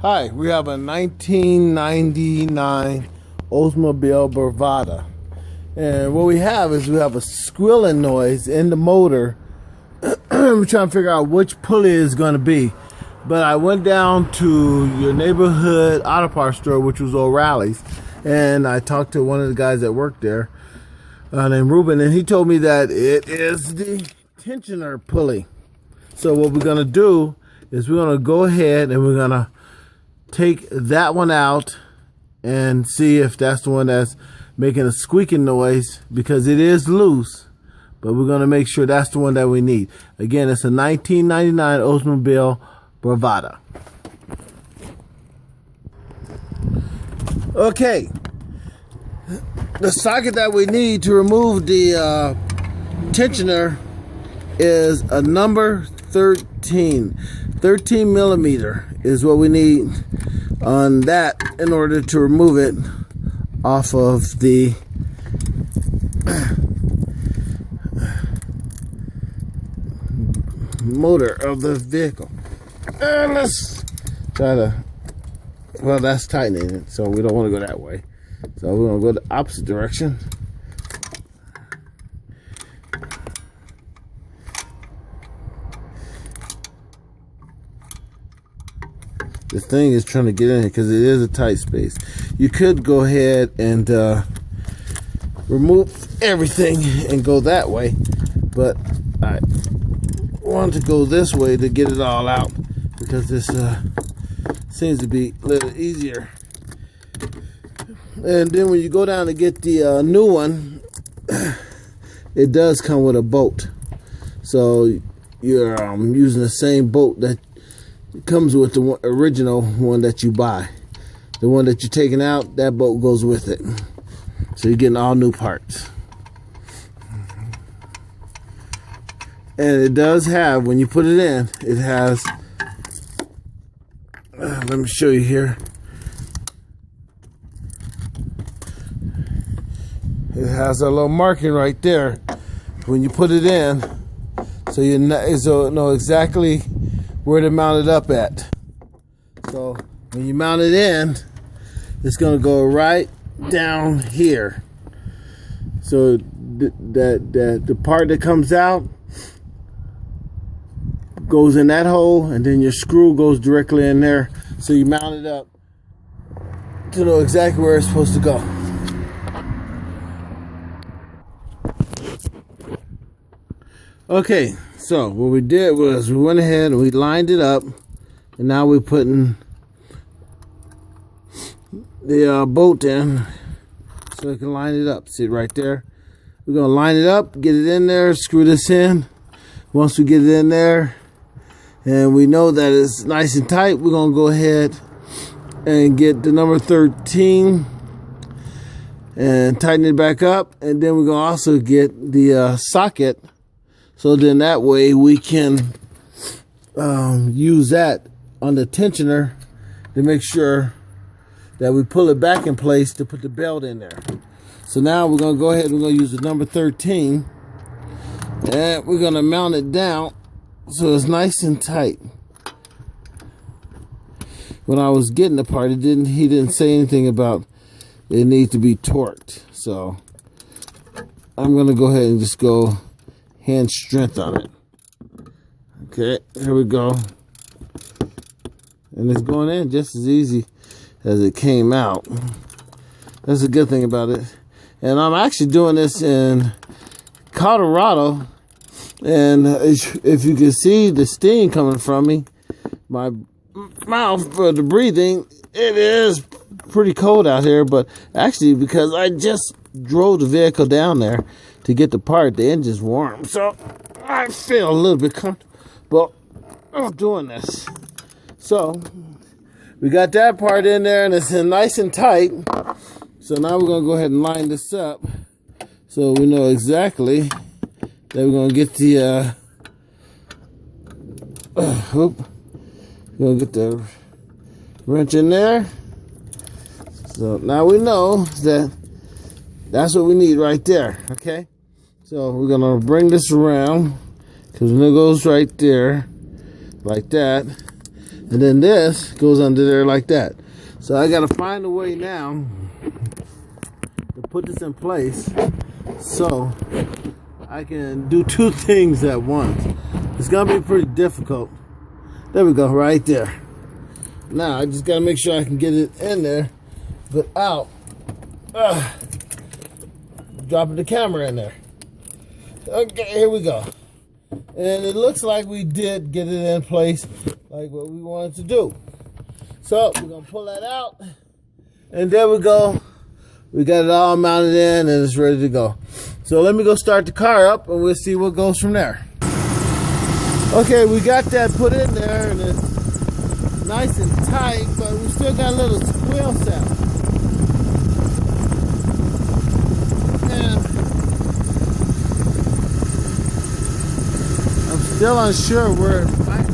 Hi, we have a 1999 Oldsmobile Bravada. And what we have is we have a squealing noise in the motor. We're trying to figure out which pulley is going to be. But I went down to your neighborhood auto parts store, which was O'Reilly's. And I talked to one of the guys that worked there named Ruben. And he told me that it is the tensioner pulley. So what we're going to do is we're going to go ahead and we're going to take that one out and see if that's the one that's making a squeaking noise, because it is loose, but we're going to make sure that's the one that we need. Again, it's a 1999 Oldsmobile Bravada. Okay, the socket that we need to remove the tensioner is a number 13 millimeter is what we need on that in order to remove it off of the motor of the vehicle. And let's try to, well, that's tightening it, so we don't want to go that way, so we're going to go the opposite direction. The thing is trying to get in here because it is a tight space. You could go ahead and remove everything and go that way, but I want to go this way to get it all out because this seems to be a little easier. And then when you go down to get the new one, it does come with a bolt. So you're using the same bolt that comes with the original one that you buy. The one that you're taking out, that bolt goes with it. So you're getting all new parts. And it does have, when you put it in, it has, let me show you here. It has a little marking right there when you put it in, so you know exactly where to mount it up at. So when you mount it in, it's going to go right down here. So the part that comes out goes in that hole, and then your screw goes directly in there. So you mount it up to know exactly where it's supposed to go. Okay, so what we did was we went ahead and we lined it up, and now we're putting the bolt in so we can line it up. See it right there? We're going to line it up, get it in there, screw this in. Once we get it in there and we know that it's nice and tight, we're going to go ahead and get the number 13 and tighten it back up. And then we're going to also get the socket, so then that way we can use that on the tensioner to make sure that we pull it back in place to put the belt in there. So now we're going to go ahead and we're going to use the number 13, and we're going to mount it down so it's nice and tight. When I was getting the part, he didn't say anything about it needs to be torqued. So I'm going to go ahead and just go hand strength on it. Okay, here we go. And it's going in just as easy as it came out. That's a good thing about it. And I'm actually doing this in Colorado, and if you can see the steam coming from me, my mouth for the breathing, it is pretty cold out here. But actually, because I just drove the vehicle down there to get the part, the engine's warm, so I feel a little bit comfortable doing this. So we got that part in there, and it's nice and tight. So now we're going to go ahead and line this up so we know exactly that we're going to get the we're going to get the wrench in there. So now we know that that's what we need right there. Okay, so we're going to bring this around, because when it goes right there like that, And then this goes under there like that. So I gotta find a way now to put this in place so I can do two things at once. It's gonna be pretty difficult. There we go, right there. Now I just gotta make sure I can get it in there without dropping the camera in there. Okay, here we go. And it looks like we did get it in place like what we wanted to do. So we're gonna pull that out, and there we go. We got it all mounted in and it's ready to go. So let me go start the car up and we'll see what goes from there. Okay, we got that put in there and it's nice and tight, but we still got a little squeal sound. And I'm still unsure where it might